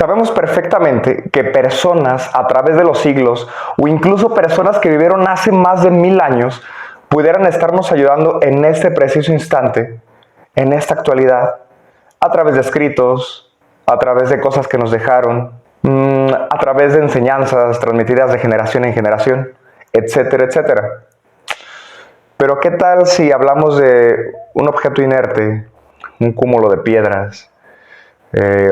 Sabemos perfectamente que personas a través de los siglos o incluso personas que vivieron hace más de 1000 años pudieran estarnos ayudando en este preciso instante, en esta actualidad, a través de escritos, a través de cosas que nos dejaron, a través de enseñanzas transmitidas de generación en generación, etcétera, etcétera. Pero ¿qué tal si hablamos de un objeto inerte, un cúmulo de piedras?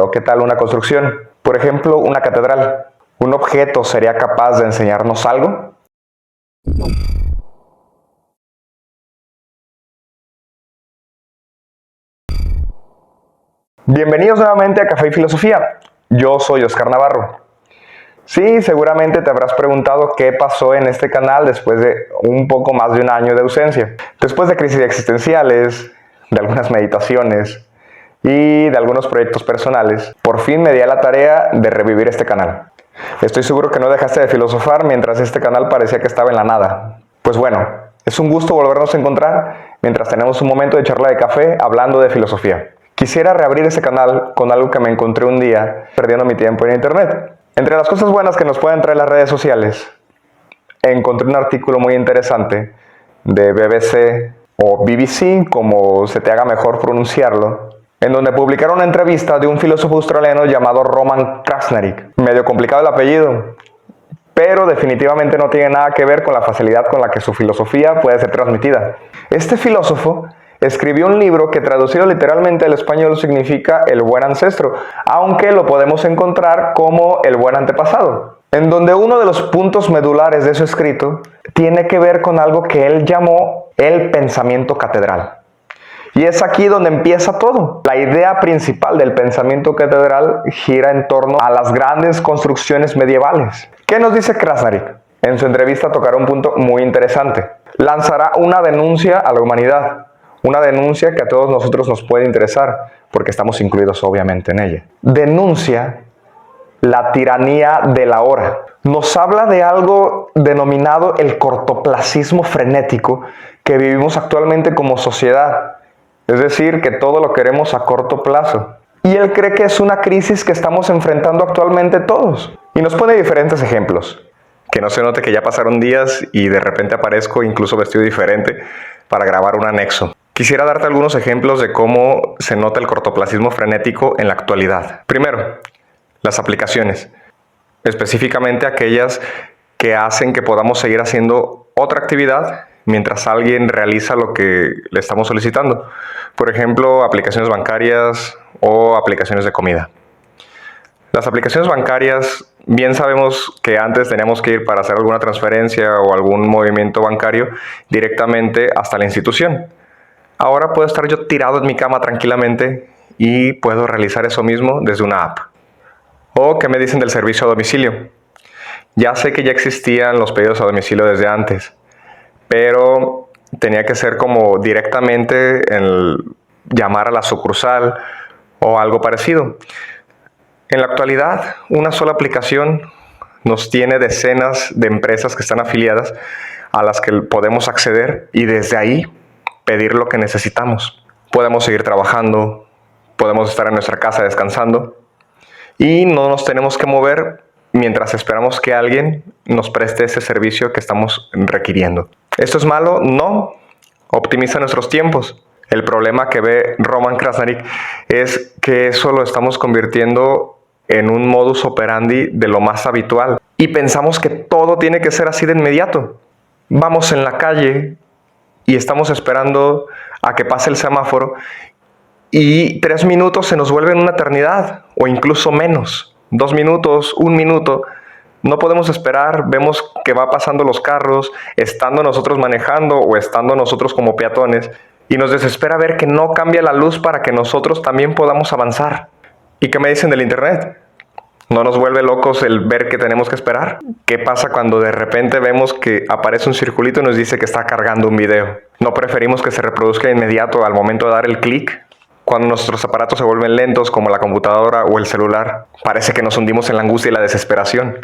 ¿O qué tal una construcción? Por ejemplo, una catedral. ¿Un objeto sería capaz de enseñarnos algo? Bienvenidos nuevamente a Café y Filosofía. Yo soy Oscar Navarro. Sí, seguramente te habrás preguntado qué pasó en este canal después de un poco más de un año de ausencia. Después de crisis existenciales, de algunas meditaciones y de algunos proyectos personales, por fin me di a la tarea de revivir este canal. Estoy seguro que no dejaste de filosofar mientras este canal parecía que estaba en la nada. Pues bueno, es un gusto volvernos a encontrar mientras tenemos un momento de charla de café hablando de filosofía. Quisiera reabrir ese canal con algo que me encontré un día perdiendo mi tiempo en internet. Entre las cosas buenas que nos pueden traer las redes sociales, encontré un artículo muy interesante de BBC o BBC, como se te haga mejor pronunciarlo, en donde publicaron una entrevista de un filósofo australiano llamado Roman Krasnarik. Medio complicado el apellido, pero definitivamente no tiene nada que ver con la facilidad con la que su filosofía puede ser transmitida. Este filósofo escribió un libro que traducido literalmente al español significa el buen ancestro, aunque lo podemos encontrar como el buen antepasado, en donde uno de los puntos medulares de su escrito tiene que ver con algo que él llamó el pensamiento catedral. Y es aquí donde empieza todo. La idea principal del pensamiento catedral gira en torno a las grandes construcciones medievales. ¿Qué nos dice Krasnarik? En su entrevista tocará un punto muy interesante. Lanzará una denuncia a la humanidad. Una denuncia que a todos nosotros nos puede interesar, porque estamos incluidos obviamente en ella. Denuncia la tiranía de la hora. Nos habla de algo denominado el cortoplacismo frenético que vivimos actualmente como sociedad. Es decir, que todo lo queremos a corto plazo. Y él cree que es una crisis que estamos enfrentando actualmente todos. Y nos pone diferentes ejemplos. Que no se note que ya pasaron días y de repente aparezco incluso vestido diferente para grabar un anexo. Quisiera darte algunos ejemplos de cómo se nota el cortoplacismo frenético en la actualidad. Primero, las aplicaciones. Específicamente aquellas que hacen que podamos seguir haciendo otra actividad mientras alguien realiza lo que le estamos solicitando. Por ejemplo, aplicaciones bancarias o aplicaciones de comida. Las aplicaciones bancarias, bien sabemos que antes teníamos que ir para hacer alguna transferencia o algún movimiento bancario directamente hasta la institución. Ahora puedo estar yo tirado en mi cama tranquilamente y puedo realizar eso mismo desde una app. ¿O qué me dicen del servicio a domicilio? Ya sé que ya existían los pedidos a domicilio desde antes, pero tenía que ser como directamente llamar a la sucursal o algo parecido. En la actualidad, una sola aplicación nos tiene decenas de empresas que están afiliadas a las que podemos acceder y desde ahí pedir lo que necesitamos. Podemos seguir trabajando, podemos estar en nuestra casa descansando y no nos tenemos que mover mientras esperamos que alguien nos preste ese servicio que estamos requiriendo. ¿Esto es malo? No. Optimiza nuestros tiempos. El problema que ve Roman Krasnarik es que eso lo estamos convirtiendo en un modus operandi de lo más habitual. Y pensamos que todo tiene que ser así de inmediato. Vamos en la calle y estamos esperando a que pase el semáforo y 3 minutos se nos vuelven una eternidad o incluso menos. 2 minutos, 1 minuto. No podemos esperar, vemos que va pasando los carros, estando nosotros manejando o estando nosotros como peatones, y nos desespera ver que no cambia la luz para que nosotros también podamos avanzar. ¿Y qué me dicen del internet? ¿No nos vuelve locos el ver que tenemos que esperar? ¿Qué pasa cuando de repente vemos que aparece un circulito y nos dice que está cargando un video? ¿No preferimos que se reproduzca de inmediato al momento de dar el clic? Cuando nuestros aparatos se vuelven lentos, como la computadora o el celular, parece que nos hundimos en la angustia y la desesperación.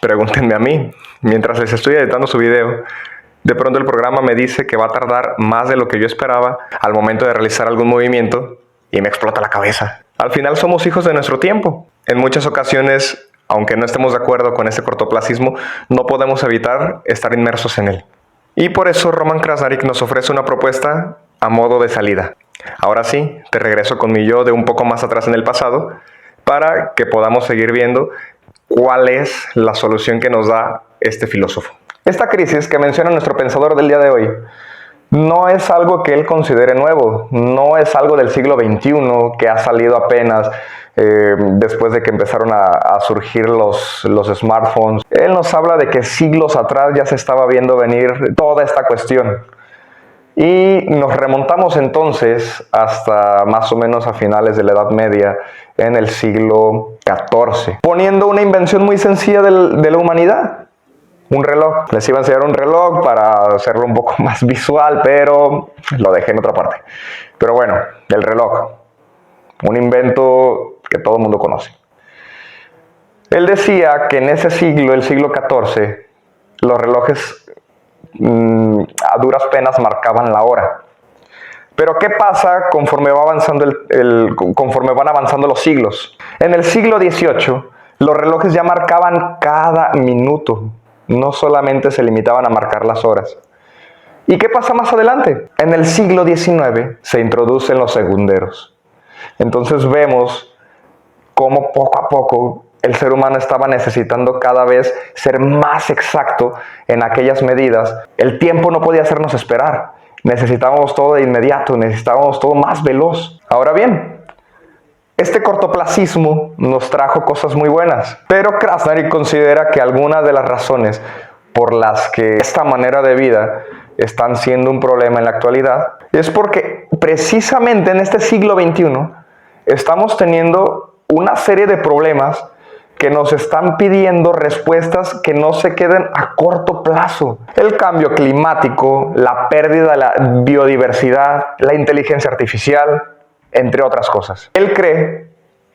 Pregúntenme a mí, mientras les estoy editando su video, de pronto el programa me dice que va a tardar más de lo que yo esperaba al momento de realizar algún movimiento y me explota la cabeza. Al final somos hijos de nuestro tiempo. en muchas ocasiones, aunque no estemos de acuerdo con ese cortoplacismo, no podemos evitar estar inmersos en él. Y por eso Roman Krasnaric nos ofrece una propuesta a modo de salida. Ahora sí, te regreso con mi yo de un poco más atrás en el pasado para que podamos seguir viendo cuál es la solución que nos da este filósofo. Esta crisis que menciona nuestro pensador del día de hoy no es algo que él considere nuevo, no es algo del siglo XXI que ha salido apenas después de que empezaron a surgir los smartphones. Él nos habla de que siglos atrás ya se estaba viendo venir toda esta cuestión. Y nos remontamos entonces hasta más o menos a finales de la Edad Media, en el siglo XIV, poniendo una invención muy sencilla de la humanidad. Un reloj. Les iba a enseñar un reloj para hacerlo un poco más visual, pero lo dejé en otra parte. Pero bueno, el reloj. Un invento que todo el mundo conoce. Él decía que en ese siglo, el siglo XIV, los relojes a duras penas marcaban la hora. Pero ¿qué pasa conforme va avanzando conforme van avanzando los siglos? En el siglo XVIII, los relojes ya marcaban cada minuto. No solamente se limitaban a marcar las horas. ¿Y qué pasa más adelante? En el siglo XIX se introducen los segunderos. Entonces vemos cómo poco a poco el ser humano estaba necesitando cada vez ser más exacto en aquellas medidas. El tiempo no podía hacernos esperar. Necesitábamos todo de inmediato, necesitábamos todo más veloz. Ahora bien, este cortoplacismo nos trajo cosas muy buenas, pero Krasnaric considera que algunas de las razones por las que esta manera de vida están siendo un problema en la actualidad es porque precisamente en este siglo XXI estamos teniendo una serie de problemas que nos están pidiendo respuestas que no se queden a corto plazo. El cambio climático, la pérdida de la biodiversidad, la inteligencia artificial, entre otras cosas. Él cree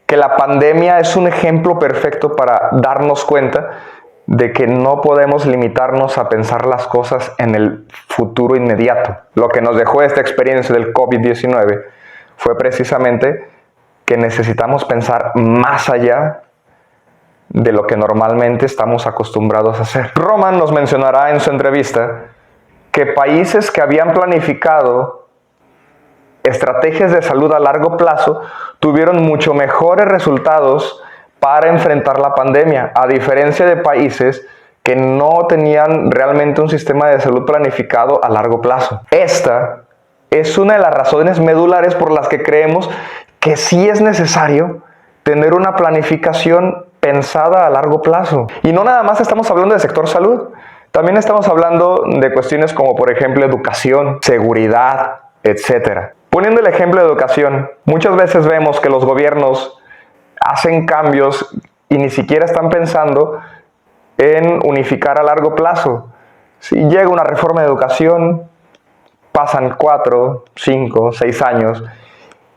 que la pandemia es un ejemplo perfecto para darnos cuenta de que no podemos limitarnos a pensar las cosas en el futuro inmediato. Lo que nos dejó esta experiencia del COVID-19 fue precisamente que necesitamos pensar más allá de lo que normalmente estamos acostumbrados a hacer. Roman nos mencionará en su entrevista que países que habían planificado estrategias de salud a largo plazo tuvieron mucho mejores resultados para enfrentar la pandemia, a diferencia de países que no tenían realmente un sistema de salud planificado a largo plazo. Esta es una de las razones medulares por las que creemos que sí es necesario tener una planificación pensada a largo plazo. Y no nada más estamos hablando del sector salud, también estamos hablando de cuestiones como por ejemplo educación, seguridad, etc. Poniendo el ejemplo de educación, muchas veces vemos que los gobiernos hacen cambios y ni siquiera están pensando en unificar a largo plazo. Si llega una reforma de educación, pasan 4, 5, 6 años,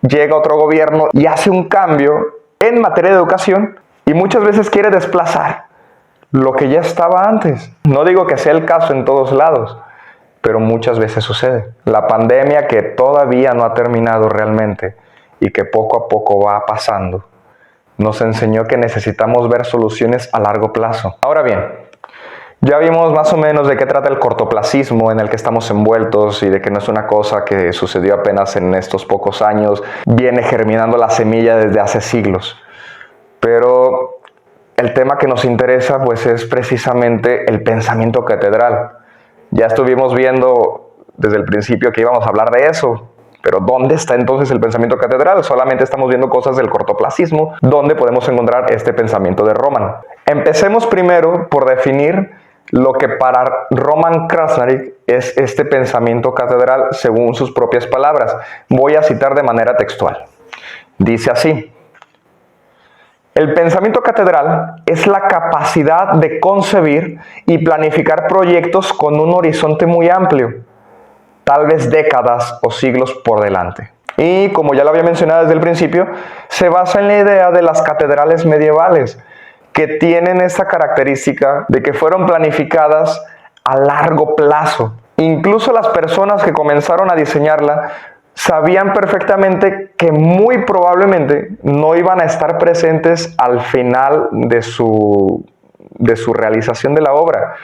llega otro gobierno y hace un cambio en materia de educación y muchas veces quiere desplazar lo que ya estaba antes. No digo que sea el caso en todos lados, pero muchas veces sucede. La pandemia, que todavía no ha terminado realmente y que poco a poco va pasando, nos enseñó que necesitamos ver soluciones a largo plazo. Ahora bien, ya vimos más o menos de qué trata el cortoplacismo en el que estamos envueltos y de que no es una cosa que sucedió apenas en estos pocos años, viene germinando la semilla desde hace siglos. Pero el tema que nos interesa pues es precisamente el pensamiento catedral. Ya estuvimos viendo desde el principio que íbamos a hablar de eso, pero ¿dónde está entonces el pensamiento catedral? Solamente estamos viendo cosas del cortoplacismo, donde podemos encontrar este pensamiento de Roman. Empecemos primero por definir lo que para Roman Krasnaric es este pensamiento catedral según sus propias palabras. Voy a citar de manera textual. Dice así: el pensamiento catedral es la capacidad de concebir y planificar proyectos con un horizonte muy amplio, tal vez décadas o siglos por delante. Y como ya lo había mencionado desde el principio, se basa en la idea de las catedrales medievales, que tienen esta característica de que fueron planificadas a largo plazo. Incluso las personas que comenzaron a diseñarla sabían perfectamente que muy probablemente no iban a estar presentes al final de su realización de la obra.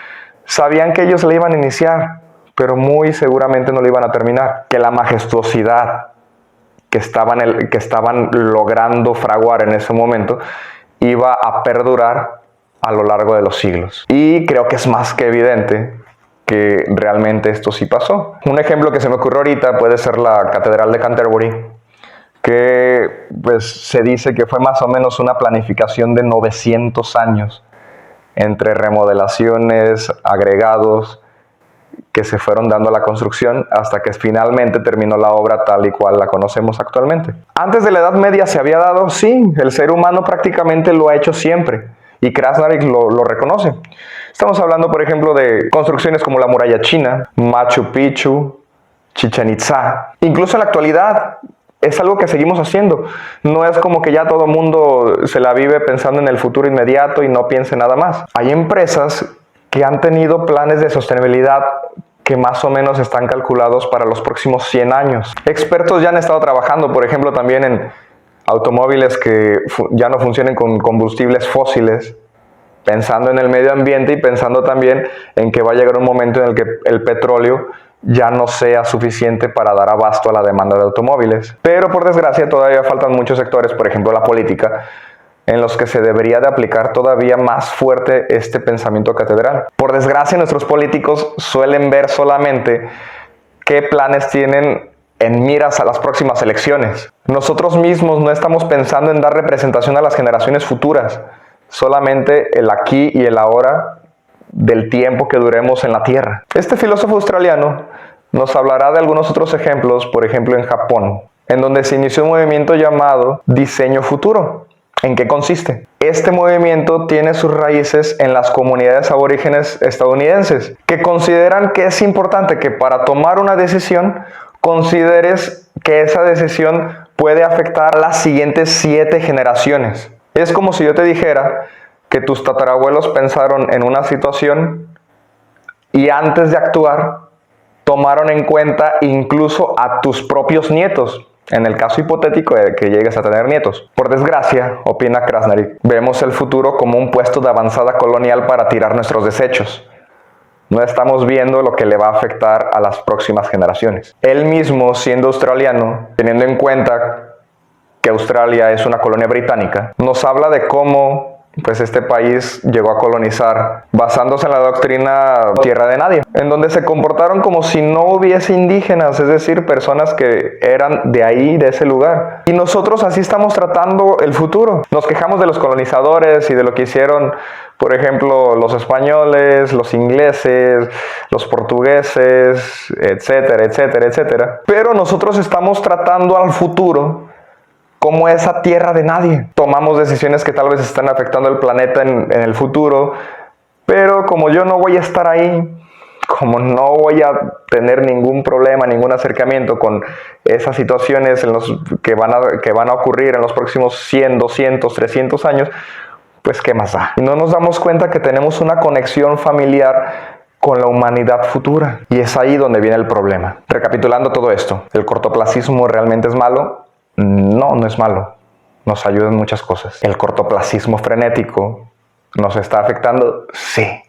Sabían que ellos la iban a iniciar, pero muy seguramente no la iban a terminar. Que la majestuosidad que estaban logrando fraguar en ese momento iba a perdurar a lo largo de los siglos. Y creo que es más que evidente que realmente esto sí pasó. Un ejemplo que se me ocurrió ahorita puede ser la Catedral de Canterbury, que pues se dice que fue más o menos una planificación de 900 años entre remodelaciones, agregados que se fueron dando a la construcción hasta que finalmente terminó la obra tal y cual la conocemos actualmente. Antes de la Edad Media se había dado, sí, el ser humano prácticamente lo ha hecho siempre y Krasnarik lo reconoce. Estamos hablando, por ejemplo, de construcciones como la Muralla China, Machu Picchu, Chichén Itzá. Incluso en la actualidad es algo que seguimos haciendo. No es como que ya todo el mundo se la vive pensando en el futuro inmediato y no piense nada más. Hay empresas que han tenido planes de sostenibilidad que más o menos están calculados para los próximos 100 años. Expertos ya han estado trabajando, por ejemplo, también en automóviles que ya no funcionen con combustibles fósiles, pensando en el medio ambiente y pensando también en que va a llegar un momento en el que el petróleo ya no sea suficiente para dar abasto a la demanda de automóviles. Pero por desgracia todavía faltan muchos sectores, por ejemplo la política, en los que se debería de aplicar todavía más fuerte este pensamiento catedral. Por desgracia nuestros políticos suelen ver solamente qué planes tienen en miras a las próximas elecciones. Nosotros mismos no estamos pensando en dar representación a las generaciones futuras, solamente el aquí y el ahora del tiempo que duremos en la Tierra. Este filósofo australiano nos hablará de algunos otros ejemplos, por ejemplo en Japón, en donde se inició un movimiento llamado Diseño Futuro. ¿En qué consiste? Este movimiento tiene sus raíces en las comunidades aborígenes estadounidenses, que consideran que es importante que para tomar una decisión, consideres que esa decisión puede afectar a las siguientes 7 generaciones. Es como si yo te dijera que tus tatarabuelos pensaron en una situación y antes de actuar tomaron en cuenta incluso a tus propios nietos, en el caso hipotético de que llegues a tener nietos. Por desgracia, opina Krasnarik, vemos el futuro como un puesto de avanzada colonial para tirar nuestros desechos. No estamos viendo lo que le va a afectar a las próximas generaciones. Él mismo, siendo australiano, teniendo en cuenta que Australia es una colonia británica, nos habla de cómo pues este país llegó a colonizar basándose en la doctrina tierra de nadie, en donde se comportaron como si no hubiese indígenas, es decir, personas que eran de ahí, de ese lugar. Y nosotros así estamos tratando el futuro. Nos quejamos de los colonizadores y de lo que hicieron, por ejemplo, los españoles, los ingleses, los portugueses, etcétera, etcétera, etcétera. Pero nosotros estamos tratando al futuro como esa tierra de nadie. Tomamos decisiones que tal vez están afectando el planeta en el futuro, pero como yo no voy a estar ahí, como no voy a tener ningún problema, ningún acercamiento con esas situaciones que van a ocurrir en los próximos 100, 200, 300 años, pues ¿qué más da? No nos damos cuenta que tenemos una conexión familiar con la humanidad futura, y es ahí donde viene el problema. Recapitulando todo esto, ¿el cortoplacismo realmente es malo? No, no es malo. Nos ayuda en muchas cosas. ¿El cortoplacismo frenético nos está afectando? Sí.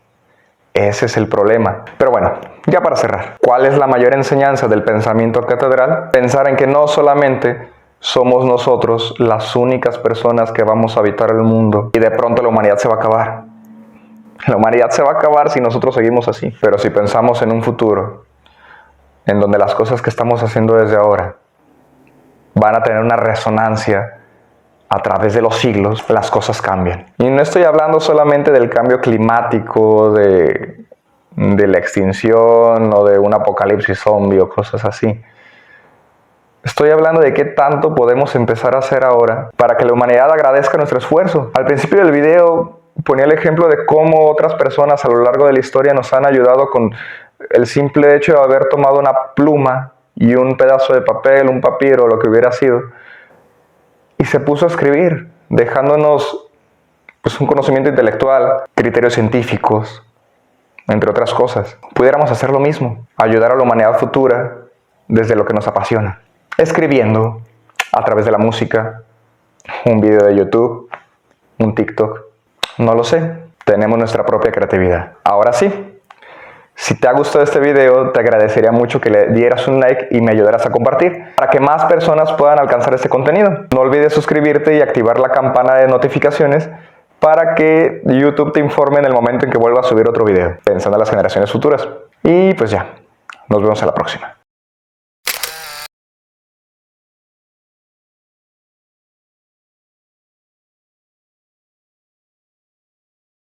Ese es el problema. Pero bueno, ya para cerrar, ¿cuál es la mayor enseñanza del pensamiento catedral? Pensar en que no solamente somos nosotros las únicas personas que vamos a habitar el mundo y de pronto la humanidad se va a acabar. La humanidad se va a acabar si nosotros seguimos así. Pero si pensamos en un futuro en donde las cosas que estamos haciendo desde ahora van a tener una resonancia a través de los siglos, las cosas cambian. Y no estoy hablando solamente del cambio climático, de la extinción o de un apocalipsis zombie o cosas así. Estoy hablando de qué tanto podemos empezar a hacer ahora para que la humanidad agradezca nuestro esfuerzo. Al principio del video ponía el ejemplo de cómo otras personas a lo largo de la historia nos han ayudado con el simple hecho de haber tomado una pluma y un pedazo de papel, un papiro, lo que hubiera sido, y se puso a escribir, dejándonos pues, un conocimiento intelectual, criterios científicos, entre otras cosas. Pudiéramos hacer lo mismo, ayudar a la humanidad futura desde lo que nos apasiona. escribiendo, a través de la música, un video de YouTube, un TikTok, no lo sé. Tenemos nuestra propia creatividad. Ahora sí, si te ha gustado este video, te agradecería mucho que le dieras un like y me ayudaras a compartir para que más personas puedan alcanzar este contenido. No olvides suscribirte y activar la campana de notificaciones para que YouTube te informe en el momento en que vuelva a subir otro video, pensando en las generaciones futuras. Y pues ya, nos vemos a la próxima.